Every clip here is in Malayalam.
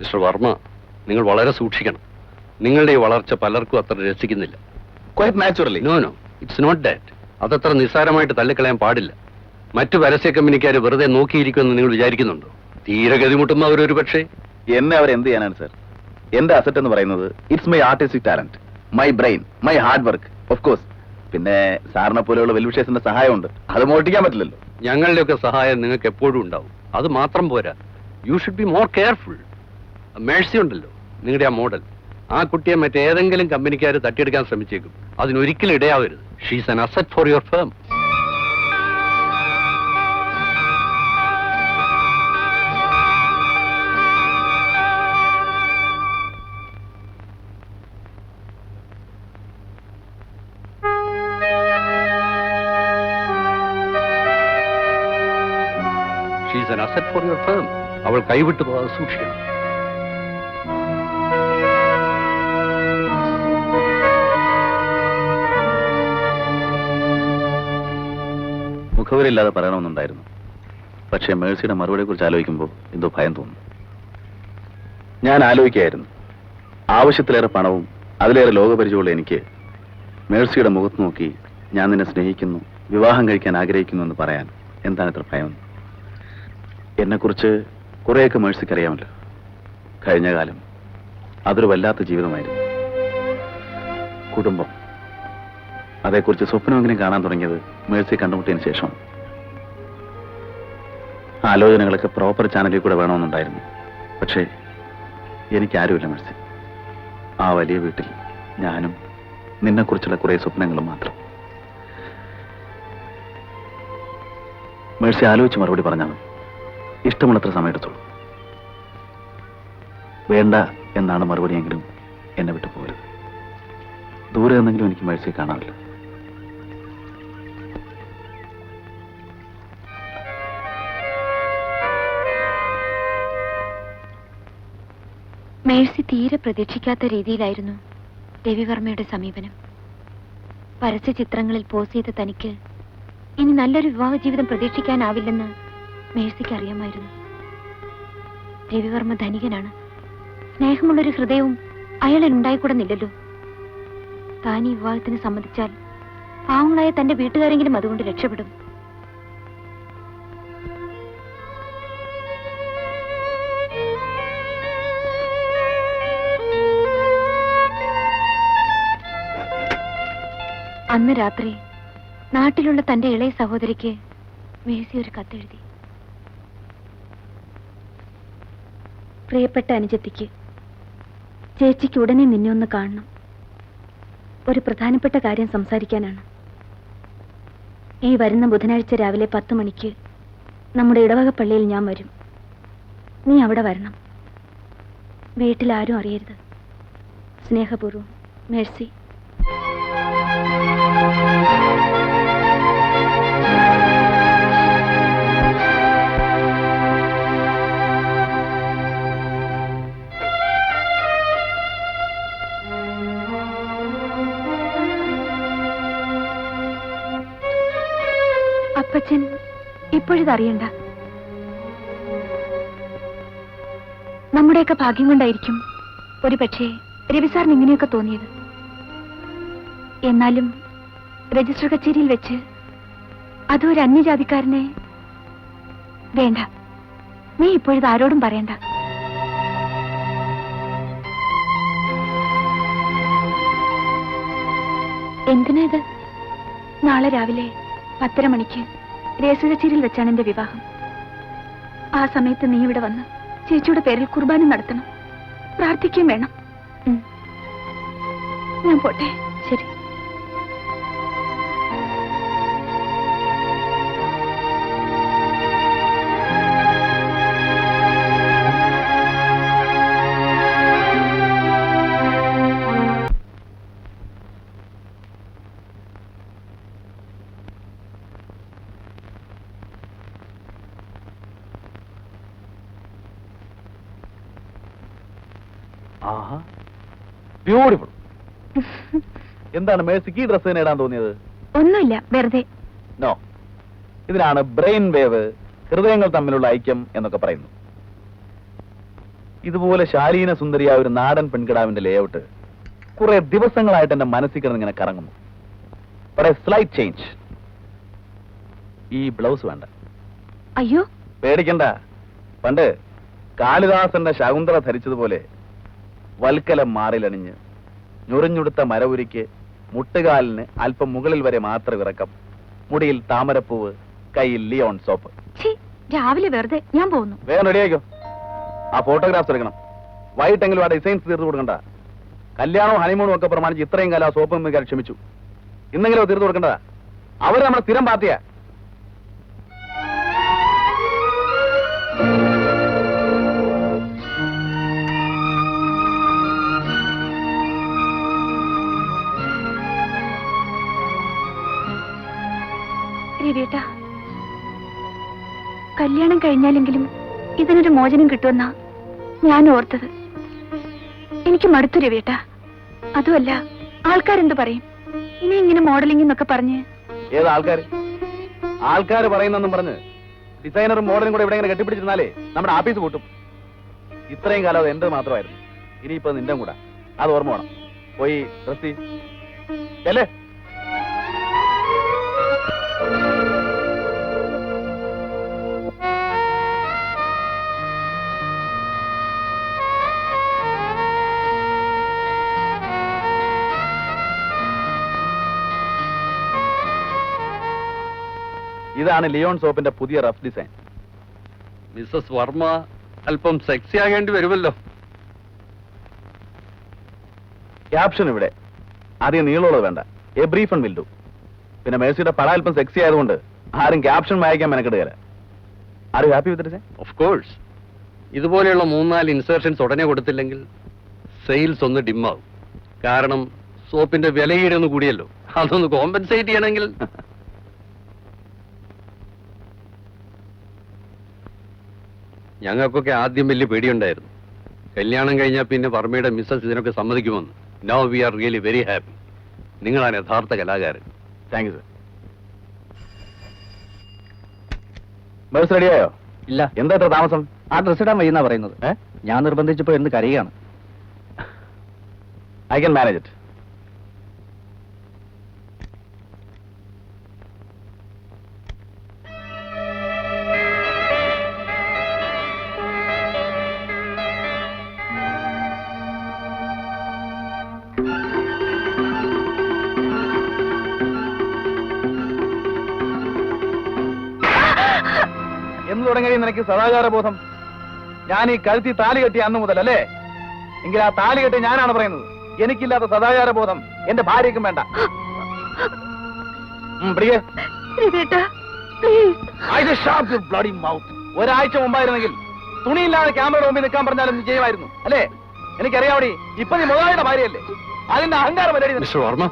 മിസ്റ്റർ വർമ്മ, നിങ്ങൾ വളരെ സൂക്ഷിക്കണം. നിങ്ങളുടെ ഈ വളർച്ച പലർക്കും അത്ര രസിക്കുന്നില്ല. Quite naturally. No no, it's not that. അതത്ര നിസ്സാരമായിട്ട് തള്ളിക്കളയാൻ പാടില്ല. മറ്റു പരസ്യ കമ്പനിക്കാർ വെറുതെ നോക്കിയിരിക്കുമെന്ന് നിങ്ങൾ വിചാരിക്കുന്നുണ്ടോ? തീരെ ഗതിമുട്ടുന്ന അവരൊരു പക്ഷേ. എന്നെ അവർ എന്ത് ചെയ്യാനാണ് സർ? എന്റെ അസറ്റ് എന്ന് പറയുന്നത് it's my artistic talent, my brain, my hard work, of course. പിന്നെ സാറിനെ പോലെയുള്ള വെൽവിഷേഴ്സിന്റെ സഹായമുണ്ട്, അത് മോഷ്ടിക്കാൻ പറ്റില്ലല്ലോ. ഞങ്ങളുടെയൊക്കെ സഹായം നിങ്ങൾക്ക് എപ്പോഴും ഉണ്ടാവും. അത് മാത്രം പോരാ, you should be more careful. Mercy ഉണ്ടല്ലോ, നിങ്ങളുടെ ആ മോഡൽ, ആ കുട്ടിയെ മറ്റേതെങ്കിലും കമ്പനിക്കാർ തട്ടിയെടുക്കാൻ ശ്രമിച്ചേക്കും. അതിനൊരിക്കലും ഇടയാവരുത്. She's an asset for your firm. She's an asset for your firm. അവൾ കൈവിട്ടു പോകാതെ സൂക്ഷിക്കണം. മുഖവരില്ലാതെ പറയണമെന്നുണ്ടായിരുന്നു. പക്ഷേ മേഴ്സിയുടെ മറുപടിയെ കുറിച്ച് ആലോചിക്കുമ്പോൾ എന്തോ ഭയം തോന്നുന്നു. ഞാൻ ആലോചിക്കുകയായിരുന്നു, ആവശ്യത്തിലേറെ പണവും അതിലേറെ ലോകപരിചയമുള്ള എനിക്ക് മേഴ്സിയുടെ മുഖത്ത് നോക്കി ഞാൻ നിന്നെ സ്നേഹിക്കുന്നു, വിവാഹം കഴിക്കാൻ ആഗ്രഹിക്കുന്നു എന്ന് പറയാൻ എന്താണ് ഇത്ര ഭയം? എന്നെക്കുറിച്ച് കുറേയൊക്കെ മേഴ്സിക്ക് അറിയാമല്ലോ. കഴിഞ്ഞ കാലം അതൊരു വല്ലാത്ത ജീവിതമായിരുന്നു. കുടുംബം, അതേക്കുറിച്ച് സ്വപ്നമെങ്കിലും കാണാൻ തുടങ്ങിയത് മേഴ്സി കണ്ടുമുട്ടിയതിന് ശേഷം. ആലോചനകളൊക്കെ പ്രോപ്പർ ചാനലിൽ കൂടെ വേണമെന്നുണ്ടായിരുന്നു. പക്ഷേ എനിക്കാരുമില്ല മേഴ്സി. ആ വലിയ വീട്ടിൽ ഞാനും നിന്നെക്കുറിച്ചുള്ള കുറേ സ്വപ്നങ്ങളും മാത്രം. മേഴ്സി ആലോചിച്ച് മറുപടി പറഞ്ഞാൽ മതി. ഇഷ്ടമുള്ളത്ര സമയം എടുത്തോളൂ. വേണ്ട എന്നാണ് മറുപടിയെങ്കിലും എന്നെ വിട്ടു പോകരുത്. ദൂരെ നിന്നെങ്കിലും എനിക്ക് മേഴ്സിയെ കാണാമല്ലോ. മേഴ്സി തീരെ പ്രതീക്ഷിക്കാത്ത രീതിയിലായിരുന്നു രവിവർമ്മയുടെ സമീപനം. പരസ്യ ചിത്രങ്ങളിൽ പോസ് ചെയ്ത തനിക്ക് ഇനി നല്ലൊരു വിവാഹ ജീവിതം പ്രതീക്ഷിക്കാനാവില്ലെന്ന് മേഴ്സിക്ക് അറിയാമായിരുന്നു. രവിവർമ്മ ധനികനാണ്. സ്നേഹമുള്ളൊരു ഹൃദയവും അയാളിൽ ഉണ്ടായിക്കൂടുന്നില്ലല്ലോ. താൻ ഈ വിവാഹത്തിന് സമ്മതിച്ചാൽ പാവങ്ങളായ തന്റെ വീട്ടുകാരെങ്കിലും അതുകൊണ്ട് രക്ഷപ്പെടും. അന്ന് രാത്രി നാട്ടിലുള്ള തന്റെ ഇളയ സഹോദരിക്ക് മേഴ്സി ഒരു കത്തെഴുതി. പ്രിയപ്പെട്ട അനുജത്തിക്ക്, ചേച്ചിക്ക് ഉടനെ നിന്നെ ഒന്ന് കാണണം. ഒരു പ്രധാനപ്പെട്ട കാര്യം സംസാരിക്കാനാണ്. ഈ വരുന്ന ബുധനാഴ്ച രാവിലെ 10 മണിക്ക് നമ്മുടെ ഇടവക പള്ളിയിൽ ഞാൻ വരും. നീ അവിടെ വരണം. വീട്ടിൽ ആരും അറിയരുത്. സ്നേഹപൂർവ്വം, മേഴ്സി. അപ്പച്ചൻ ഇപ്പോഴിതറിയണ്ട. നമ്മുടെയൊക്കെ ഭാഗ്യം കൊണ്ടായിരിക്കും ഒരു പക്ഷേ രവിസാറിന് ഇങ്ങനെയൊക്കെ തോന്നിയത്. എന്നാലും രജിസ്റ്റർ കച്ചേരിയിൽ വെച്ച് അതും ഒരു അന്യജാതിക്കാരനെ വേണ്ട. നീ ഇപ്പോഴിത് ആരോടും പറയണ്ട. എന്തിനാ ഇത്? നാളെ രാവിലെ 10:30 മണിക്ക് രജിസ്റ്റർ കച്ചേരിയിൽ വെച്ചാണ് എന്റെ വിവാഹം. ആ സമയത്ത് നീ ഇവിടെ വന്ന് ചേച്ചിയുടെ പേരിൽ കുർബാന നടത്തണം. പ്രാർത്ഥിക്കുകയും വേണം. ഞാൻ പോട്ടെ. ശരി. ബ്യൂട്ടിഫുൾ. എന്താണ് മേഴ്സിക്ക് ഈ ഡ്രസ് നേടാൻ തോന്നിയത്? ഒന്നുമില്ല, വെറുതെ. നോ, ഇതിനാണ് ബ്രെയിൻ വേവ്, ഹൃദയങ്ങൾ തമ്മിലുള്ള ഐക്യം എന്നൊക്കെ പറയുന്നു. ഇതുപോലെ ശാലീന സുന്ദരിയായ ഒരു നാടൻ പെൺകിടാവിന്റെ ലേഔട്ട് കുറെ ദിവസങ്ങളായിട്ട് എന്റെ മനസ്സിൽ കിടന്ന് ഇങ്ങനെ കറങ്ങുന്നു. Slight change. ഈ ബ്ലൗസ് വേണ്ട. അയ്യോ, പേടിക്കണ്ട. പണ്ട് കാളിദാസന്റെ ശകുന്തള ധരിച്ചതുപോലെ വൽക്കലം മാറിലണിഞ്ഞ് ഞൊറിഞ്ഞുടുത്ത മരവുരിക്ക് മുട്ടുകാലിന് അല്പം മുകളിൽ വരെ മാത്രം ഇറക്കം, മുടിയിൽ താമരപ്പൂവ്, കയ്യിൽ ലിയോൺ സോപ്പ്. രാവിലെ വെറുതെ ഞാൻ പോകുന്നു. വേഗം റെഡിയാക്കോ. ആ ഫോട്ടോഗ്രാഫ്സ് എടുക്കണം. വൈകിട്ടെങ്കിലും ആ ഡിസൈൻസ് തീർത്ത് കൊടുക്കണ്ട. കല്യാണവും ഹണിമൂണും ഒക്കെ പ്രമാണിച്ച് ഇത്രയും കാലം ആ സോപ്പ് മിക്കാൻ ക്ഷമിച്ചു. ഇന്നെങ്കിലും തീർത്ത് കൊടുക്കേണ്ടതാ. അവർ നമ്മുടെ സ്ഥിരം പാർട്ടിയാ. രവിയേട്ടാ, കല്യാണം കഴിഞ്ഞാലെങ്കിലും ഇതിനൊരു മോചനം കിട്ടുമെന്നാ ഞാൻ ഓർത്തത്. എനിക്ക് മടുത്തു രവിയേട്ടാ. അതുമല്ല, ആൾക്കാരെന്ത് പറയും? ഇനി ഇങ്ങനെ മോഡലിംഗ് എന്നൊക്കെ പറഞ്ഞ്. ഏത് ആൾക്കാര്? ആൾക്കാര് പറയുന്നെന്നും പറഞ്ഞ് ഡിസൈനറും മോഡലും കൂടെ ഇവിടെ ഇങ്ങനെ കെട്ടിപ്പിടിച്ചിരുന്നാലേ നമ്മുടെ ആഫീസ് പൂട്ടും. ഇത്രയും കാലം അത് എന്റെ മാത്രമായിരുന്നു. ഇനിയിപ്പോ നിന്റെ കൂടെ. അത് ഓർമ്മ വേണം. പോയി ഡ്രസ് അല്ലേ? ഇതാണ് ലിയോൺ സോപ്പിന്റെ പുതിയ റഫ് ഡിസൈൻ. മിസ്സസ് വർമ്മ അല്പം സെക്സി ആകേണ്ടി വരുമല്ലോ. ക്യാപ്ഷൻ ഇവിടെ ആദ്യം നീളമുള്ളത് വേണ്ട. A brief and will do. പിന്നെ മേഴ്സിയുടെ പടം അല്പം സെക്സി ആയതുകൊണ്ട് ആരും ക്യാപ്ഷൻ വായിക്കാൻ മെനക്കെടുകയില്ല. Are you happy with design? Of course. ഇതുപോലെയുള്ള 3-4 ഇൻസേർഷൻസ് ഉടനെ കൊടുത്തില്ലെങ്കിൽ സെയിൽസ് ഒന്ന് ഡിമ്മാവും. കാരണം സോപ്പിന്റെ വിലയുടെ ഒന്ന് കൂടിയല്ലോ. അതൊന്ന് കോമ്പൻസേറ്റ് ചെയ്യണമെങ്കിൽ. ഞങ്ങൾക്കൊക്കെ ആദ്യം വലിയ പേടിയുണ്ടായിരുന്നു. കല്യാണം കഴിഞ്ഞാൽ പിന്നെ വർമ്മയുടെ മിസ്സസ് ഇതിനൊക്കെ സമ്മതിക്കുമെന്ന്. Now we are really very happy. നിങ്ങളാണ് യഥാർത്ഥ കലാകാരൻ. Thank you sir. മേഴ്സ് റെഡിയായോ? ഇല്ല. എന്താ ഇത്ര താമസം? ആ ഡ്രസ് ഇടാൻ വയ്യെന്നാ പറയുന്നത്. ഞാൻ നിർബന്ധിച്ചപ്പോ എന്ന് കരയുകയാണ്. I can manage it. എന്ന് തുടങ്ങി നിനക്ക് സദാചാര ബോധം? ഞാൻ ഈ കഴുത്തി താലി കെട്ടിയ അന്ന് മുതൽ അല്ലേ? എങ്കിൽ ആ താലി കെട്ടി ഞാനാണ് പറയുന്നത്. എനിക്കില്ലാത്ത സദാചാര ബോധം എന്റെ ഭാര്യയ്ക്കും വേണ്ട. ഒരാഴ്ച മുമ്പായിരുന്നെങ്കിൽ തുണിയില്ലാതെ ക്യാമറയുടെ മുമ്പിൽ നിൽക്കാൻ പറഞ്ഞാലും നീ ചെയ്യുമായിരുന്നു അല്ലേ? എനിക്കറിയാവടി, ഇപ്പൊ നീ മുതലാളിയുടെ ഭാര്യയല്ലേ? അതിന്റെ അഹങ്കാരം വരടി. Mister Varma,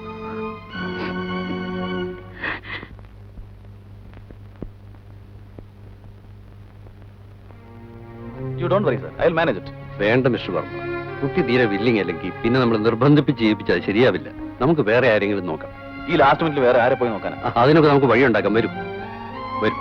You don't worry, sir. I'll manage it. വേണ്ട മിസ്റ്റർ വർമ്മ. കുട്ടി തീരെ വില്ലിങ് അല്ലെങ്കിൽ പിന്നെ നമ്മൾ നിർബന്ധിപ്പിച്ച് ചെയ്യിപ്പിച്ചാൽ ശരിയാവില്ല. നമുക്ക് വേറെ ആരെങ്കിലും നോക്കാം. ഈ ലാസ്റ്റ് മിനിറ്റിൽ വേറെ ആരെ പോയി നോക്കാനാ? അതിനൊക്കെ നമുക്ക് വഴിയുണ്ടാക്കാം. വരും വരും.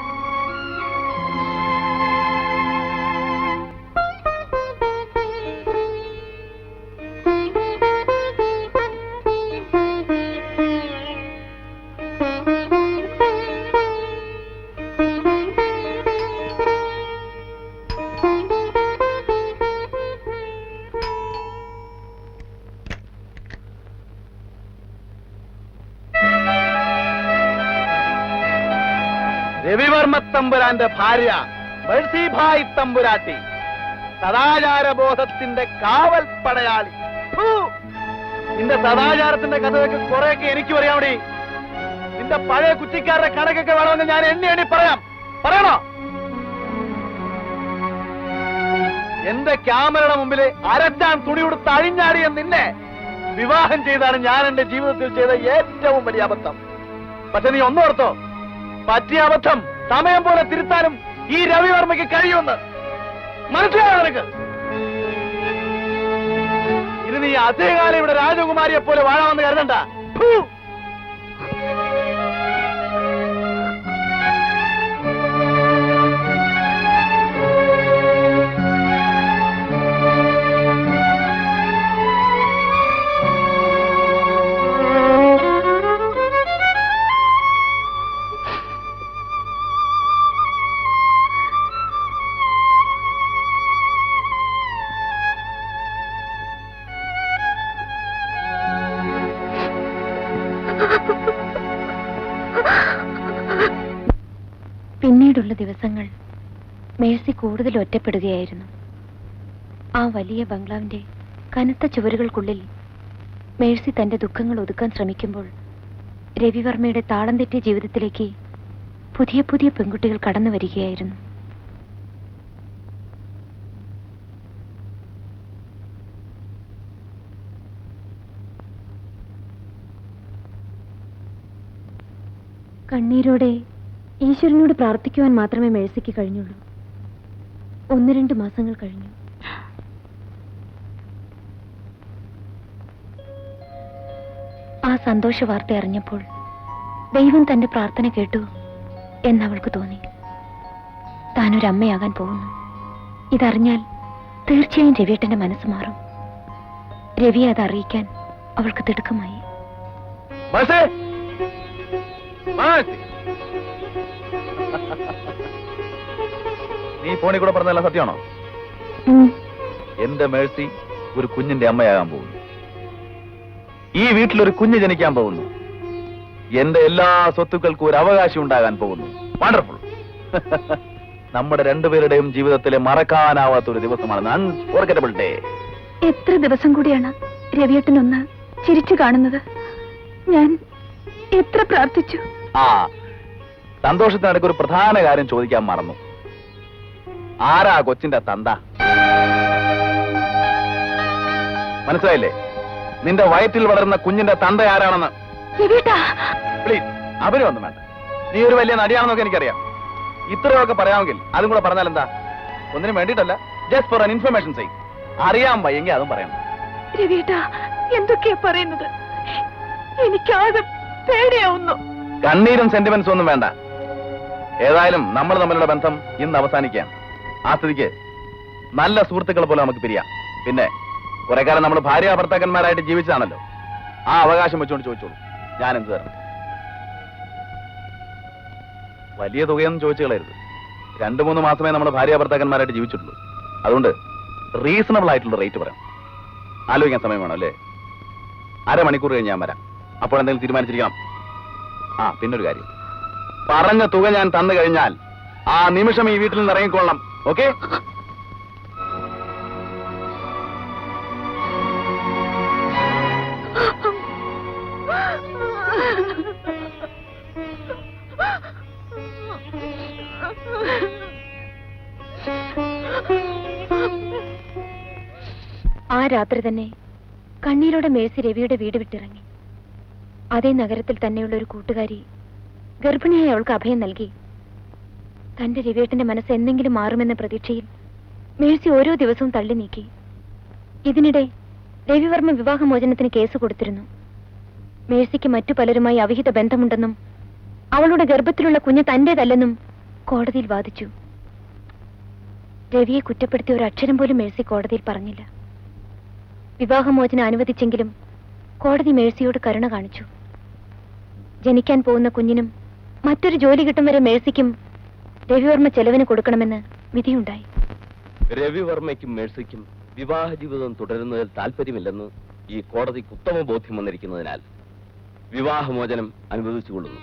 രവിവർമ്മ തമ്പുരാന്റെ ഭാര്യ മേഴ്സിഭായ് തമ്പുരാട്ടി, സദാചാരബോധത്തിന്റെ കാവൽ പടയാളി. നിന്റെ സദാചാരത്തിന്റെ കഥയൊക്കെ കുറെയൊക്കെ എനിക്കും അറിയാമടി. നിന്റെ പഴയ കുറ്റിക്കാരുടെ കണക്കൊക്കെ വേണമെന്ന് ഞാൻ എണ്ണി എണ്ണി പറയണോ? എന്റെ ക്യാമറയുടെ മുമ്പിൽ അരച്ചാൻ തുണി കൊടുത്ത് അഴിഞ്ഞാടിയ നിന്നെ വിവാഹം ചെയ്താണ് ഞാൻ എന്റെ ജീവിതത്തിൽ ചെയ്ത ഏറ്റവും വലിയ അബദ്ധം. പക്ഷെ നീ ഒന്നോർത്തോ, പറ്റിയ അബദ്ധം സമയം പോലെ തിരുത്താനും ഈ രവിവർമ്മയ്ക്ക് കഴിയുമെന്ന് മനസ്സിലായോ നിനക്ക്? ഇനി നീ അതേകാലം ഇവിടെ രാജകുമാരിയെ പോലെ വാഴാമെന്ന് കരുതണ്ട. പിന്നീടുള്ള ദിവസങ്ങൾ മേഴ്സി കൂടുതൽ ഒറ്റപ്പെടുകയായിരുന്നു. ആ വലിയ ബംഗ്ലാവിന്റെ കനത്ത ചുവരുകൾക്കുള്ളിൽ മേഴ്സി തന്റെ ദുഃഖങ്ങൾ ഒതുക്കാൻ ശ്രമിക്കുമ്പോൾ രവിവർമ്മയുടെ താളം തെറ്റിയ ജീവിതത്തിലേക്ക് പുതിയ പുതിയ പെൺകുട്ടികൾ കടന്നു വരികയായിരുന്നു. കണ്ണീരോടെ ഈശ്വരനോട് പ്രാർത്ഥിക്കുവാൻ മാത്രമേ മേഴ്സിക്ക് കഴിഞ്ഞുള്ളൂ. 1-2 മാസങ്ങൾ കഴിഞ്ഞു. ആ സന്തോഷ വാർത്ത അറിഞ്ഞപ്പോൾ ദൈവം തന്റെ പ്രാർത്ഥന കേട്ടു എന്നവൾക്ക് തോന്നി. താനൊരമ്മയാകാൻ പോകുന്നു. ഇതറിഞ്ഞാൽ തീർച്ചയായും രവിയേട്ടന്റെ മനസ്സ് മാറും. രവിയെ അത് അറിയിക്കാൻ അവൾക്ക് തിടുക്കമായി. നീ ഫോണിൽ കൂടെ പറഞ്ഞല്ല സത്യമാണോ? എന്റെ മേഴ്സി ഒരു കുഞ്ഞിന്റെ അമ്മയാകാൻ പോകുന്നു. ഈ വീട്ടിലൊരു കുഞ്ഞ് ജനിക്കാൻ പോകുന്നു. എന്റെ എല്ലാ സ്വത്തുക്കൾക്കും ഒരു അവകാശം ഉണ്ടാകാൻ പോകുന്നു. വണ്ടർഫുൾ. നമ്മുടെ രണ്ടുപേരുടെയും ജീവിതത്തിലെ മറക്കാനാവാത്ത ഒരു ദിവസമാണ്. Unforgettable day. എത്ര ദിവസം കൂടിയാണ് രവിയേട്ടനൊന്ന് ചിരിച്ചു കാണുന്നത്. ഞാൻ എത്ര പ്രാർത്ഥിച്ചു. ആ സന്തോഷത്തിനിടയ്ക്ക് ഒരു പ്രധാന കാര്യം ചോദിക്കാൻ മറന്നു. ആരാ കൊച്ചിന്റെ തന്ത? മനസ്സിലായില്ലേ? നിന്റെ വയറ്റിൽ വളരുന്ന കുഞ്ഞിന്റെ തന്ത ആരാണെന്ന്. പ്ലീസ്, അവരൊന്നും വേണ്ട. നീ ഒരു വലിയ നടിയാണെന്നൊക്കെ എനിക്കറിയാം. ഇത്രയൊക്കെ പറയാമെങ്കിൽ അതും കൂടെ പറഞ്ഞാൽ എന്താ? ഒന്നിനും വേണ്ടിയിട്ടല്ല, just for an information sake. അറിയാൻ വയ്യെങ്കിൽ അതും പറയണം. എന്തൊക്കെയാ പറയുന്നത്? എനിക്കാകെ പേടിയാവുന്നു. കണ്ണീരും സെന്റിമെന്റ്സും ഒന്നും വേണ്ട. ഏതായാലും നമ്മൾ തമ്മിലുള്ള ബന്ധം ഇന്ന് അവസാനിക്കാം. ആ സ്ഥിതിക്ക് നല്ല സുഹൃത്തുക്കളെ പോലെ നമുക്ക് പിരിയാം. പിന്നെ കുറെ കാലം നമ്മൾ ഭാര്യ ഭർത്താക്കന്മാരായിട്ട് ജീവിച്ചതാണല്ലോ. ആ അവകാശം വെച്ചുകൊണ്ട് ചോദിച്ചോളൂ, ഞാൻ എന്ത് തരണം? വലിയ തുകയൊന്നും ചോദിച്ചു കളയരുത്. 2-3 മാസമേ നമ്മൾ ഭാര്യ ഭർത്താക്കന്മാരായിട്ട് ജീവിച്ചിട്ടുള്ളൂ. അതുകൊണ്ട് റീസണബിൾ ആയിട്ടുള്ള റേറ്റ് പറയാം. ആലോചിക്കാൻ സമയം വേണം അല്ലേ? 1/2 മണിക്കൂർ കഴിഞ്ഞ് ഞാൻ വരാം. അപ്പോൾ എന്തെങ്കിലും തീരുമാനിച്ചിരിക്കണം. ആ പിന്നൊരു കാര്യം, പറഞ്ഞ തുക ഞാൻ തന്നു കഴിഞ്ഞാൽ ആ നിമിഷം ഈ വീട്ടിൽ നിന്ന് ഇറങ്ങിക്കൊള്ളണം. ഓക്കെ? ആ രാത്രി തന്നെ കണ്ണീരോടെ മേഴ്സി രവിയുടെ വീട് വിട്ടിറങ്ങി. അതേ നഗരത്തിൽ തന്നെയുള്ള ഒരു കൂട്ടുകാരി ഗർഭിണിയായി അവൾക്ക് അഭയം നൽകി. തന്റെ രവിയേട്ടന്റെ മനസ്സ് എന്തെങ്കിലും മാറുമെന്ന പ്രതീക്ഷയിൽ മേഴ്സി ഓരോ ദിവസവും തള്ളി നീക്കി. ഇതിനിടെ രവിവർമ്മ വിവാഹമോചനത്തിന് കേസ് കൊടുത്തിരുന്നു. മേഴ്സിക്ക് മറ്റു പലരുമായി അവിഹിത ബന്ധമുണ്ടെന്നും അവളുടെ ഗർഭത്തിലുള്ള കുഞ്ഞ് തന്റേതല്ലെന്നും കോടതിയിൽ വാദിച്ചു. രവിയെ കുറ്റപ്പെടുത്തിയ ഒരു അക്ഷരം പോലും മേഴ്സി കോടതിയിൽ പറഞ്ഞില്ല. വിവാഹമോചനം അനുവദിച്ചെങ്കിലും കോടതി മേഴ്സിയോട് കരുണ കാണിച്ചു. ജനിക്കാൻ പോകുന്ന കുഞ്ഞിനും മറ്റൊരു ജോലി കിട്ടും വരെ മേഴ്സിക്കും രവിവർമ്മ ചെലവിന് കൊടുക്കണമെന്ന് വിധിയുണ്ടായി. രവിവർമ്മയ്ക്കും മേഴ്സിക്കും വിവാഹ ജീവിതം തുടരുന്നതിൽ താല്പര്യമില്ലെന്ന് ഈ കോടതിക്ക് ഉത്തമ ബോധ്യം വന്നിരിക്കുന്നതിനാൽ വിവാഹമോചനം അനുവദിച്ചുകൊള്ളുന്നു.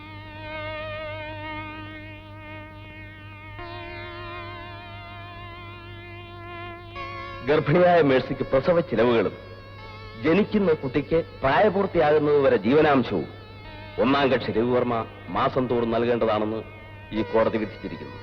ഗർഭിണിയായ മേഴ്സിക്ക് പ്രസവ ചിലവുകളും ജനിക്കുന്ന കുട്ടിക്ക് പ്രായപൂർത്തിയാകുന്നതുവരെ ജീവനാംശവും 1-ാം കക്ഷി രവിവർമ്മ മാസം തോറും നൽകേണ്ടതാണെന്ന് ഈ കോടതി വിധിച്ചിരിക്കുന്നു.